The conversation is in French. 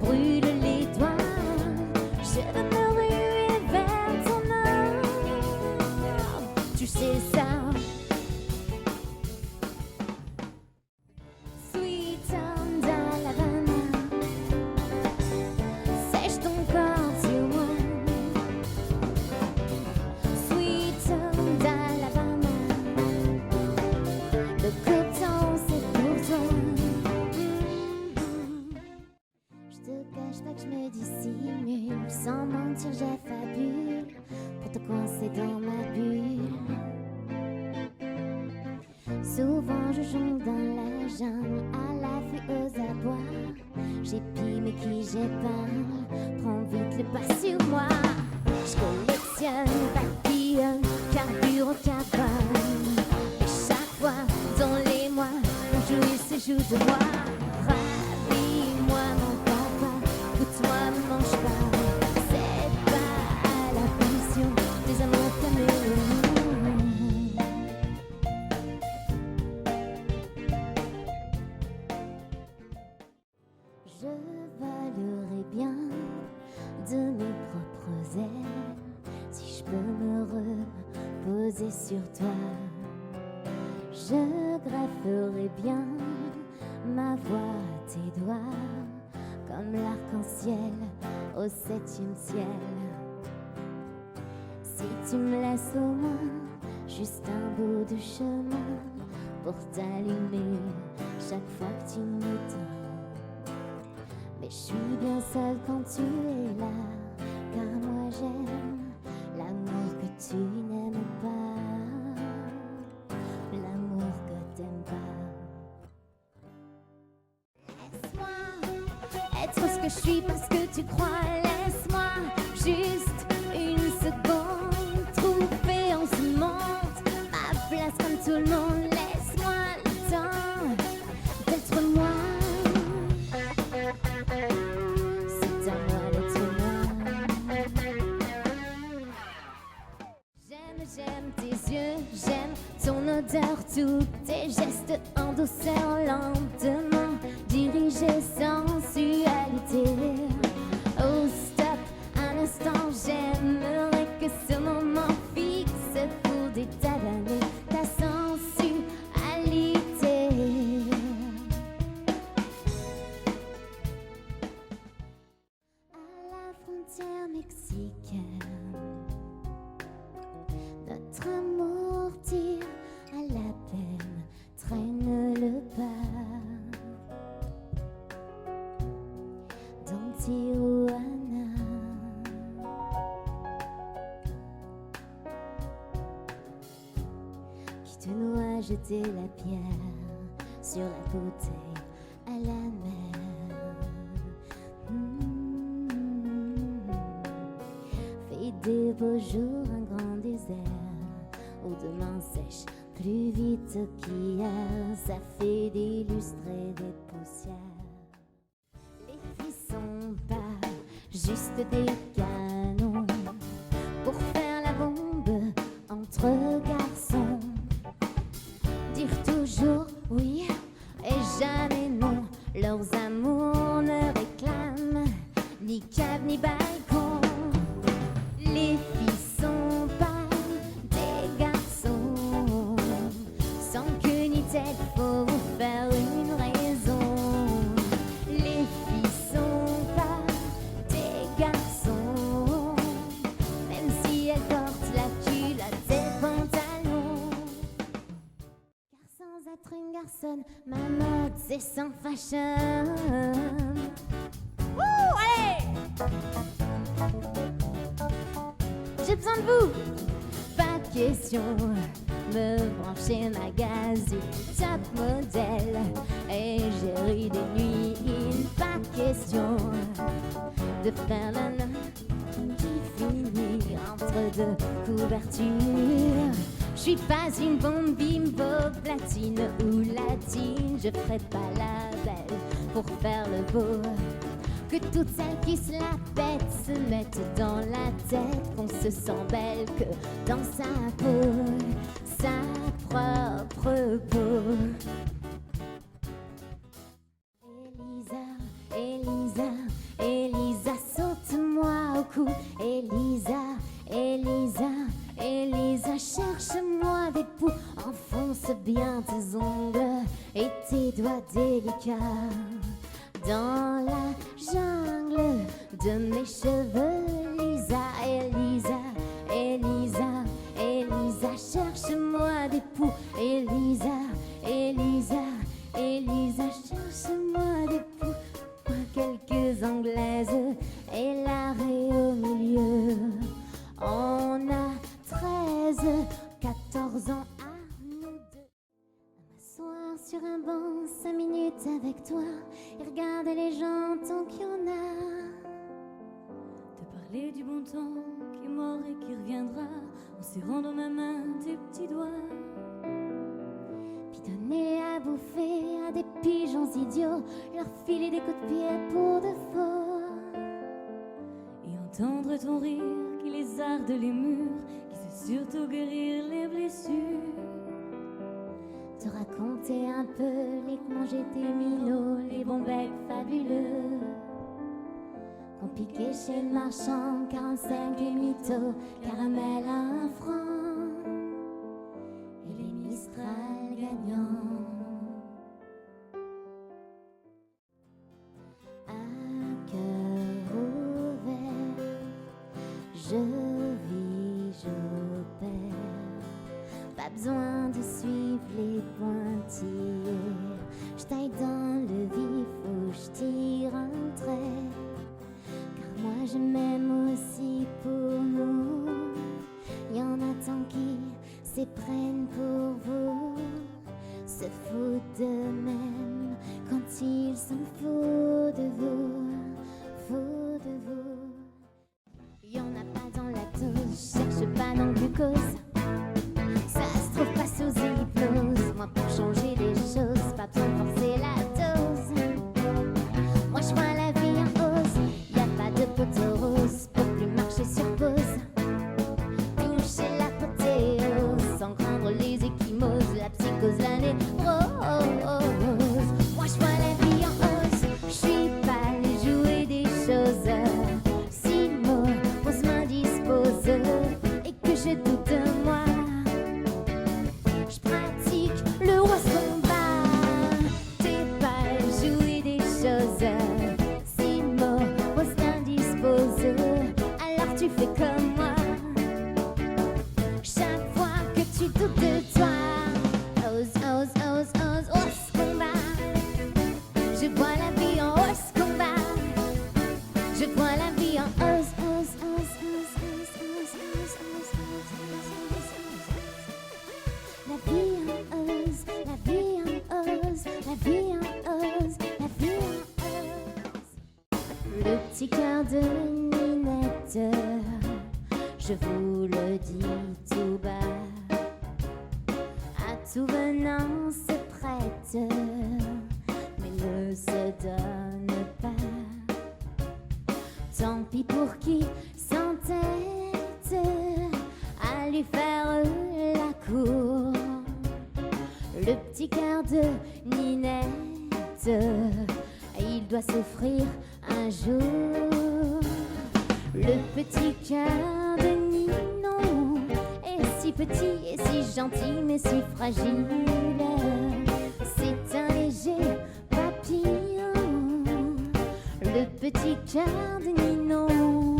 brûle les doigts. Je veux me ruer vers ton âme. Tu sais ça. Sweet Honda Havana, sèche ton corps sur moi. Sweet Honda Havana, le coton c'est pour toi. Je te cache pas que je me dissimule, sans mentir j'affabule, pour te coincer dans ma bulle. Souvent je jongle dans la jungle, à l'affût aux abois. J'épie mais qui j'épargne, prends vite le pas sur moi. Je collectionne, papillonne, carbure au carbone. Et chaque fois dans les mois, on jouit se joue de moi. Ravis-moi mon papa, goûte-moi, ne mange pas. C'est pas à la passion des amours caméléons. Je volerai bien de mes propres ailes si je peux me reposer sur toi. Je grefferai bien ma voix à tes doigts comme l'arc-en-ciel au 7e ciel. Si tu me laisses au moins juste un bout de chemin pour t'allumer chaque fois que tu m'éteins. Mais je suis bien seule quand tu es là, car moi j'aime l'amour que tu n'aimes pas, l'amour que t'aimes pas. Laisse-moi être ce que je suis parce que tu crois. Laisse-moi juste une seconde trouver en ce monde ma place comme tout le monde. Laisse-moi le temps d'être moi. J'aime tes yeux, j'aime ton odeur, tous tes gestes en douceur, lentement dirigés sans sensualité. Oh stop, un instant, j'aimerais que ce moment fixe pour des tas d'années ta sensualité. À la frontière mexicaine, notre amour tire à la peine, traîne le pas. Dans Tijuana, qui te noie, jeter la pierre sur la bouteille à la mer. Fait des beaux jours un grand désert où demain sèche plus vite qu'hier. Ça fait des lustres et des poussières. Les filles sont pas juste des canons pour faire la bombe entre garçons. Dire toujours oui et jamais non. Leurs amours ne réclament ni cave ni balcon. Les filles sont pas des garçons sans queue ni tête, faut vous faire une raison. Les filles sont pas des garçons, même si elles portent la culotte et le pantalon. Car sans être une garçonne, ma mode c'est sans fashion. Wouh, allez! J'ai besoin de vous. Pas question me brancher ma gazette top modèle et j'ai ri des nuits. Pas question de faire la note qui finit entre deux couvertures. Je suis pas une bombe bimbo platine ou latine. Je ferai pas la belle pour faire le beau. Que toutes celles qui se la pètent se mettent dans la tête qu'on se sent belle que dans sa peau, sa propre peau. Elisa, Elisa, de mes cheveux. Lisa, Elisa, Elisa, Elisa, cherche-moi des poux. Elisa, Elisa, Elisa, cherche-moi des poux. Moi quelques anglaises et l'arrêt au milieu. On a 13, 14 ans à nous deux. M'asseoir sur un banc 5 minutes avec toi et regarder les gens tant qu'il y en a. Te parler du bon temps qui est mort et qui reviendra en serrant dans ma main tes petits doigts. Puis donner à bouffer à des pigeons idiots, leur filer des coups de pied pour de faux. Et entendre ton rire qui les arde les murs, qui sait surtout guérir les blessures. Te raconter un peu les congés des minots, les bons becs fabuleux qu'on piquait chez le marchand, 45 et mytho, caramel à 1 franc et les Mistral gagnants. À cœur ouvert, je vis, j'opère. Pas besoin de suivre les pointillés. Je taille dans le vif ou je tire un trait. Car moi je m'aime aussi pour nous. Y en a tant qui s'éprennent pour vous, se foutent d'eux-mêmes quand ils sont fous de vous, fous de vous. Y en a pas dans la touche, cherche pas dans le glucose. Ça se trouve pas sous hypnose. Moi pour changer les choses, pas besoin de forcer la dose. Moi je vois la vie en hausse, y a pas de poteau rose pour plus marcher sur pause. Toucher l'apothéose, sans craindre les échymoses, la psychose, la névrose. Moi je vois la vie en hausse, je suis pas allée jouer des choses. Si mauvaise main dispose et que je doute de moi, je pratique le roi combat. T'es pas jouer des choses. Si mauvaise main dispose, alors tu fais comme moi. Chaque fois que tu doutes de toi, ose, ose, ose, ose, ose combat. Je vois la vie en ose combat. Je vois la vie en ose, ose, ose, ose, ose, ose, ose, ose, ose, ose. La vie en ose, la vie en ose, la vie en ose, la vie en ose. Le petit cœur de Ninette, je vous le dis tout bas, à tout venant se prête, mais ne se donne pas. Tant pis pour qui s'entête à lui faire la cour. Le petit cœur de Ninette, il doit souffrir un jour. Le petit cœur de Ninon est si petit et si gentil mais si fragile. C'est un léger papillon, le petit cœur de Ninon.